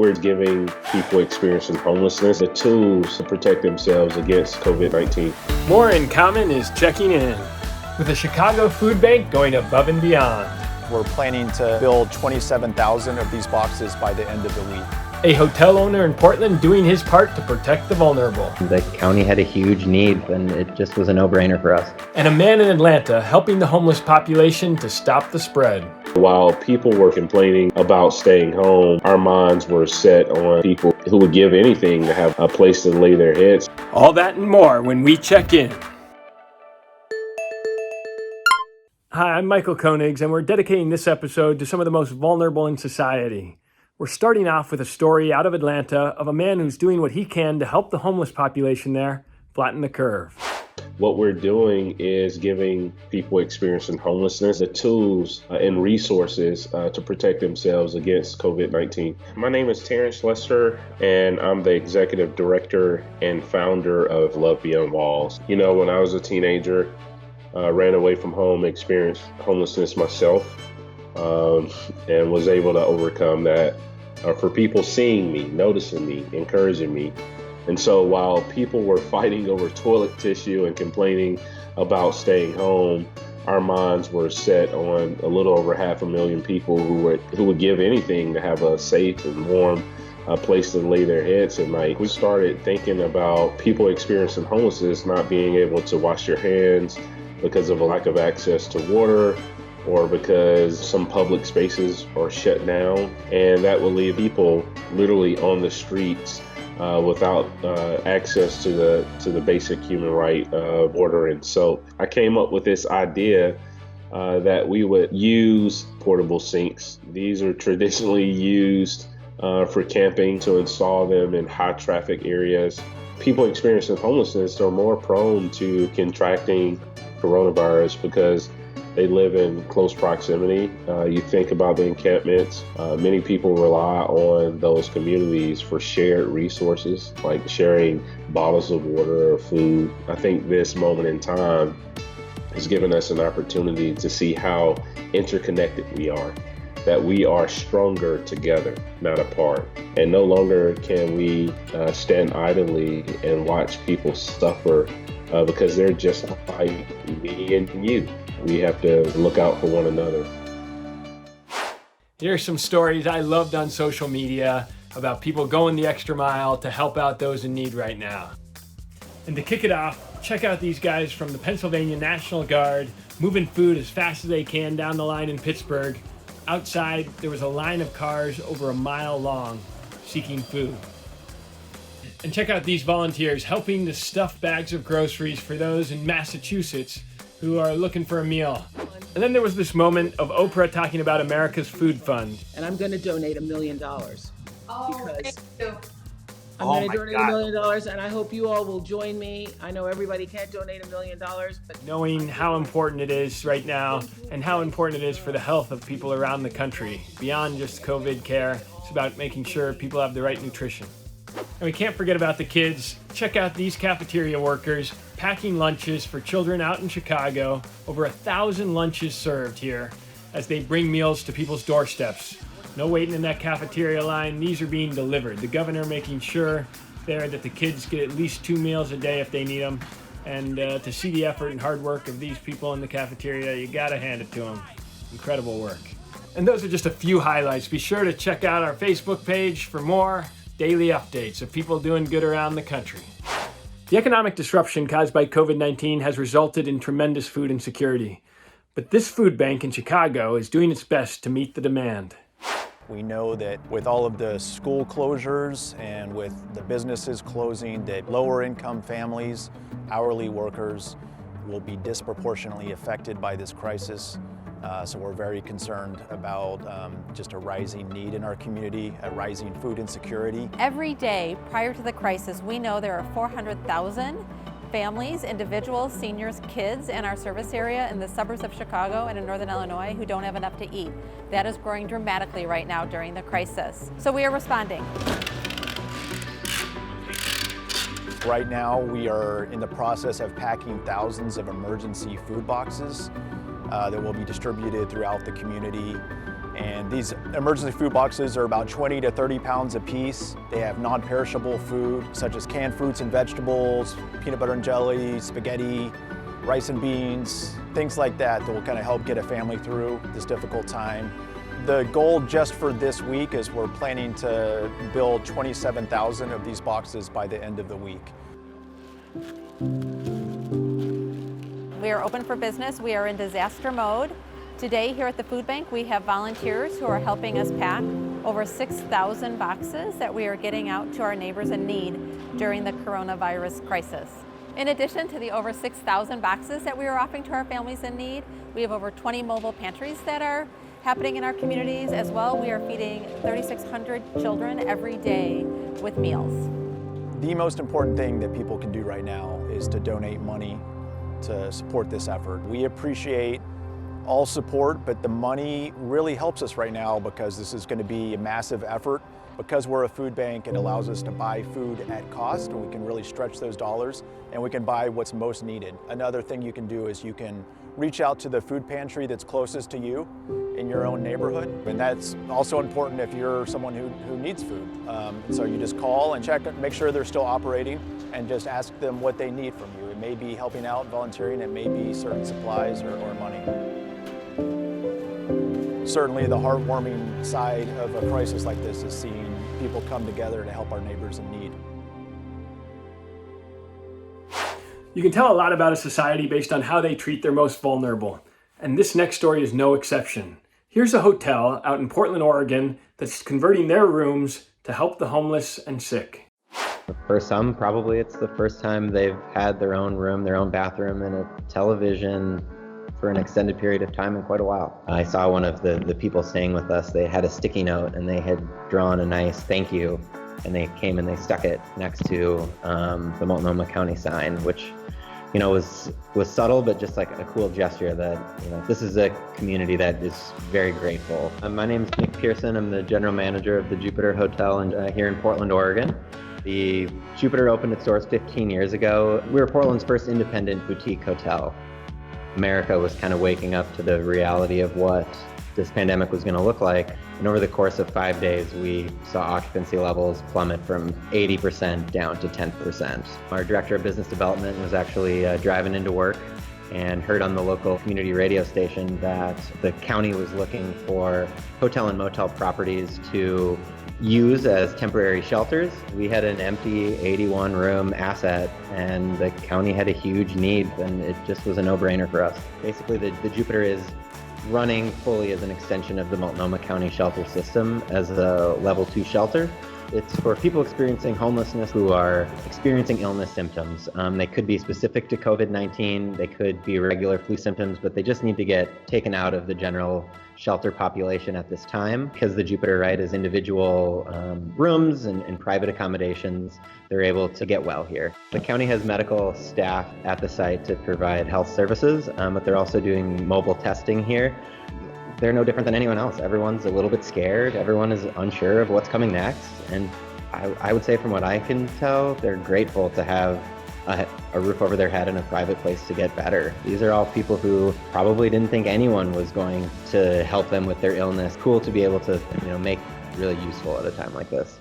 We're giving people experiencing homelessness the tools to protect themselves against COVID-19. More in Common is checking in, with the Chicago Food Bank going above and beyond. We're planning to build 27,000 of these boxes by the end of the week. A hotel owner in Portland doing his part to protect the vulnerable. The county had a huge need, and it just was a no-brainer for us. And a man in Atlanta helping the homeless population to stop the spread. While people were complaining about staying home, our minds were set on people who would give anything to have a place to lay their heads. All that and more when we check in. Hi, I'm Michael Koenigs, and we're dedicating this episode to some of the most vulnerable in society. We're starting off with a story out of Atlanta of a man who's doing what he can to help the homeless population there flatten the curve. What we're doing is giving people experiencing homelessness the tools and resources to protect themselves against COVID-19. My name is Terrence Lester, and I'm the executive director and founder of Love Beyond Walls. You know, when I was a teenager, ran away from home, experienced homelessness myself, and was able to overcome that. For people seeing me, noticing me, encouraging me. And so while people were fighting over toilet tissue and complaining about staying home, our minds were set on a little over 500,000 people who would give anything to have a safe and warm place to lay their heads at night. We started thinking about people experiencing homelessness not being able to wash their hands because of a lack of access to water, or because some public spaces are shut down, and that will leave people literally on the streets without access to the basic human right of water and soap. I came up with this idea that we would use portable sinks. These are traditionally used for camping, to install them in high traffic areas. People experiencing homelessness are more prone to contracting coronavirus because they live in close proximity. You think about the encampments. Many people rely on those communities for shared resources, like sharing bottles of water or food. I think this moment in time has given us an opportunity to see how interconnected we are, that we are stronger together, not apart. And no longer can we stand idly and watch people suffer because they're just like me and you. We have to look out for one another. Here are some stories I loved on social media about people going the extra mile to help out those in need right now. And to kick it off, check out these guys from the Pennsylvania National Guard moving food as fast as they can down the line in Pittsburgh. Outside, there was a line of cars over a mile long seeking food. And check out these volunteers helping to stuff bags of groceries for those in Massachusetts who are looking for a meal. And then there was this moment of Oprah talking about America's Food Fund. And I'm going to donate $1 million because I'm going to donate $1 million, and I hope you all will join me. I know everybody can't donate $1 million, but knowing how important it is right now and how important it is for the health of people around the country. Beyond just COVID care, it's about making sure people have the right nutrition. And we can't forget about the kids. Check out these cafeteria workers packing lunches for children out in Chicago. Over 1,000 lunches served here as they bring meals to people's doorsteps. No waiting in that cafeteria line. These are being delivered. The governor making sure there that the kids get at least 2 meals a day if they need them. And to see the effort and hard work of these people in the cafeteria, you gotta hand it to them. Incredible work. And those are just a few highlights. Be sure to check out our Facebook page for more daily updates of people doing good around the country. The economic disruption caused by COVID-19 has resulted in tremendous food insecurity. But this food bank in Chicago is doing its best to meet the demand. We know that with all of the school closures and with the businesses closing, that lower income families, hourly workers will be disproportionately affected by this crisis. So we're very concerned about just a rising need in our community, a rising food insecurity. Every day prior to the crisis, we know there are 400,000 families, individuals, seniors, kids in our service area in the suburbs of Chicago and in Northern Illinois who don't have enough to eat. That is growing dramatically right now during the crisis. So we are responding. Right now, we are in the process of packing thousands of emergency food boxes that will be distributed throughout the community. And these emergency food boxes are about 20 to 30 pounds a piece. They have non-perishable food such as canned fruits and vegetables, peanut butter and jelly, spaghetti, rice and beans, things like that that will kind of help get a family through this difficult time. The goal just for this week is we're planning to build 27,000 of these boxes by the end of the week. We are open for business. We are in disaster mode. Today here at the food bank, we have volunteers who are helping us pack over 6,000 boxes that we are getting out to our neighbors in need during the coronavirus crisis. In addition to the over 6,000 boxes that we are offering to our families in need, we have over 20 mobile pantries that are happening in our communities as well. We are feeding 3,600 children every day with meals. The most important thing that people can do right now is to donate money to support this effort. We appreciate all support, but the money really helps us right now because this is going to be a massive effort. Because we're a food bank, it allows us to buy food at cost, and we can really stretch those dollars, and we can buy what's most needed. Another thing you can do is you can reach out to the food pantry that's closest to you in your own neighborhood, and that's also important if you're someone who needs food. So you just call and check, make sure they're still operating, and just ask them what they need from you. It may be helping out, volunteering, it may be certain supplies or money. Certainly the heartwarming side of a crisis like this is seeing people come together to help our neighbors in need. You can tell a lot about a society based on how they treat their most vulnerable. And this next story is no exception. Here's a hotel out in Portland, Oregon that's converting their rooms to help the homeless and sick. For some, probably it's the first time they've had their own room, their own bathroom, and a television for an extended period of time in quite a while. I saw one of the people staying with us, they had a sticky note and they had drawn a nice thank you, and they came and they stuck it next to the Multnomah County sign, which was subtle, but just like a cool gesture that, this is a community that is very grateful. My name is Nick Pearson. I'm the general manager of the Jupiter Hotel here in Portland, Oregon. The Jupiter opened its doors 15 years ago. We were Portland's first independent boutique hotel. America was kind of waking up to the reality of what this pandemic was going to look like. And over the course of 5 days, we saw occupancy levels plummet from 80% down to 10%. Our director of business development was actually driving into work and heard on the local community radio station that the county was looking for hotel and motel properties to use as temporary shelters. We had an empty 81-room asset, and the county had a huge need, and it just was a no-brainer for us. Basically, the Jupiter is running fully as an extension of the Multnomah County shelter system as a level 2 shelter. It's for people experiencing homelessness who are experiencing illness symptoms. They could be specific to COVID-19, they could be regular flu symptoms, but they just need to get taken out of the general shelter population at this time. Because the Jupiter, is individual rooms and private accommodations, they're able to get well here. The county has medical staff at the site to provide health services, but they're also doing mobile testing here. They're no different than anyone else. Everyone's a little bit scared. Everyone is unsure of what's coming next. And I would say, from what I can tell, they're grateful to have a roof over their head and a private place to get better. These are all people who probably didn't think anyone was going to help them with their illness. Cool to be able to, make really useful at a time like this.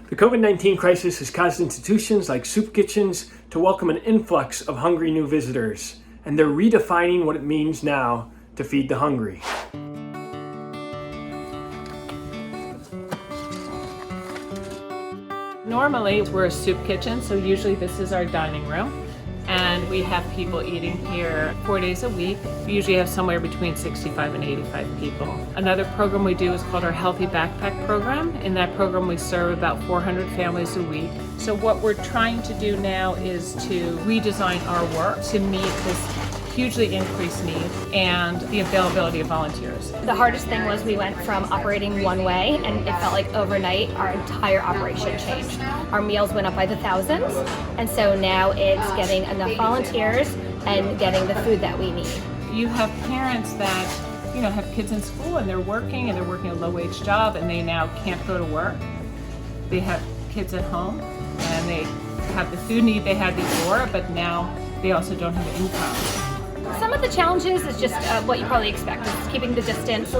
The COVID-19 crisis has caused institutions like soup kitchens to welcome an influx of hungry new visitors, and they're redefining what it means now to feed the hungry. Normally, we're a soup kitchen, so usually this is our dining room, and we have people eating here 4 days a week. We usually have somewhere between 65 and 85 people. Another program we do is called our Healthy Backpack Program. In that program, we serve about 400 families a week. So what we're trying to do now is to redesign our work to meet this hugely increased need and the availability of volunteers. The hardest thing was we went from operating one way, and it felt like overnight our entire operation changed. Our meals went up by the thousands, and so now it's getting enough volunteers and getting the food that we need. You have parents that have kids in school and they're working a low-wage job, and they now can't go to work. They have kids at home and they have the food need they had before, but now they also don't have income. Some of the challenges is just what you probably expect. It's keeping the distance,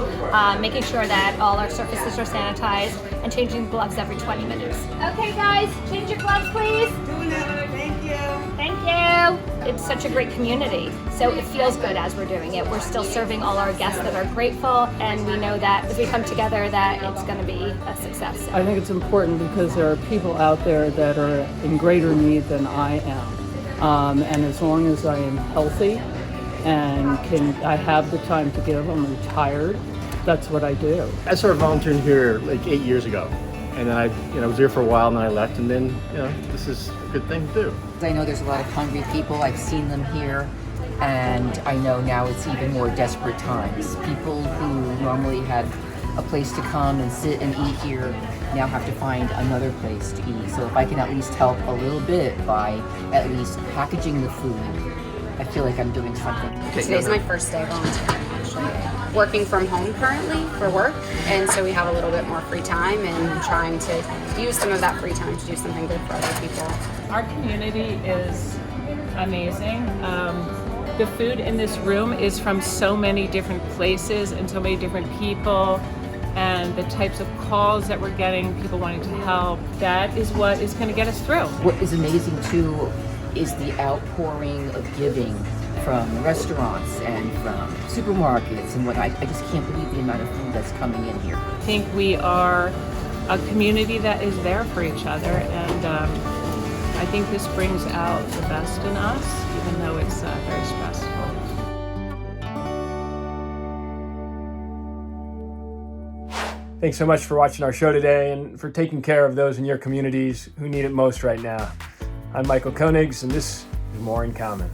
making sure that all our surfaces are sanitized, and changing gloves every 20 minutes. Okay guys, change your gloves please. Thank you. Thank you. It's such a great community, so it feels good as we're doing it. We're still serving all our guests that are grateful, and we know that if we come together that it's going to be a success. I think it's important because there are people out there that are in greater need than I am. And as long as I am healthy and I have the time to give, I'm retired, that's what I do. I started volunteering here like 8 years ago. And then I was here for a while and then I left, and then, this is a good thing to do. I know there's a lot of hungry people. I've seen them here. And I know now it's even more desperate times. People who normally had a place to come and sit and eat here now have to find another place to eat. So if I can at least help a little bit by at least packaging the food, I feel like I'm doing something. Today's my first day volunteering, actually. Working from home currently for work, and so we have a little bit more free time and trying to use some of that free time to do something good for other people. Our community is amazing. The food in this room is from so many different places and so many different people, and the types of calls that we're getting, people wanting to help, that is what is going to get us through. What is amazing too is the outpouring of giving from restaurants and from supermarkets and what I just can't believe the amount of food that's coming in here. I think we are a community that is there for each other, and I think this brings out the best in us, even though it's very stressful. Thanks so much for watching our show today and for taking care of those in your communities who need it most right now. I'm Michael Koenigs, and this is More in Common.